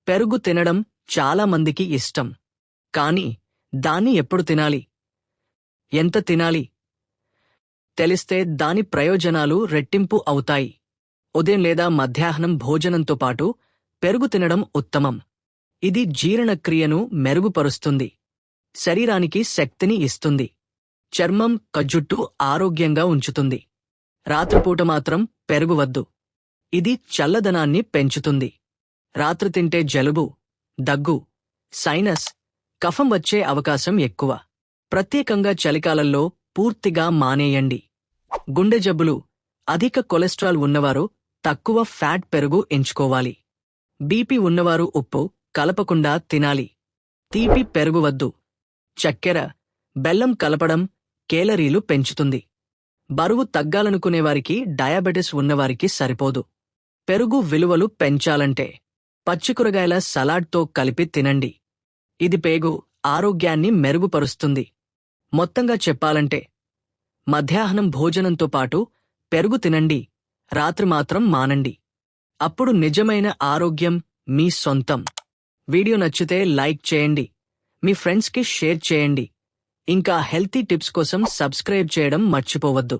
పెరుగు తినడం చాలా మందికి ఇష్టం. కానీ దాన్ని ఎప్పుడు తినాలి, ఎంత తినాలి తెలిస్తే దాని ప్రయోజనాలు రెట్టింపు అవుతాయి. ఉదయం లేదా మధ్యాహ్నం భోజనంతో పాటు పెరుగు తినడం ఉత్తమం. ఇది జీర్ణక్రియను మెరుగుపరుస్తుంది, శరీరానికి శక్తిని ఇస్తుంది, చర్మం జుట్టు ఆరోగ్యంగా ఉంచుతుంది. రాత్రిపూట మాత్రం పెరుగు వద్దు. ఇది చల్లదనాన్ని పెంచుతుంది. రాత్రి తింటే జలుబు, దగ్గు, సైనస్, కఫం వచ్చే అవకాశం ఎక్కువ. ప్రత్యేకంగా చలికాలంలో పూర్తిగా మానేయండి. గుండె జబ్బులు, అధిక కొలెస్ట్రాల్ ఉన్నవారు తక్కువ ఫ్యాట్ పెరుగు ఎంచుకోవాలి. బీపీ ఉన్నవారు ఉప్పు కలపకుండా తినాలి. తీపి పెరుగు వద్దు. చక్కెర, బెల్లం కలపడం కేలరీలు పెంచుతుంది. బరువు తగ్గాలనుకునేవారికి, డయాబెటిస్ ఉన్నవారికి సరిపోదు. పెరుగు విలువలు పెంచాలంటే పచ్చికూరగాయల సలాడ్తో కలిపి తినండి. ఇది పేగు ఆరోగ్యాన్ని మెరుగుపరుస్తుంది. మొత్తంగా చెప్పాలంటే మధ్యాహ్నం భోజనంతో పాటు పెరుగు తినండి, రాత్రి మాత్రం మానండి. అప్పుడు నిజమైన ఆరోగ్యం మీ సొంతం. వీడియో నచ్చితే లైక్ చేయండి, మీ ఫ్రెండ్స్కి షేర్ చేయండి. ఇంకా హెల్తీ టిప్స్ కోసం సబ్స్క్రైబ్ చేయడం మర్చిపోవద్దు.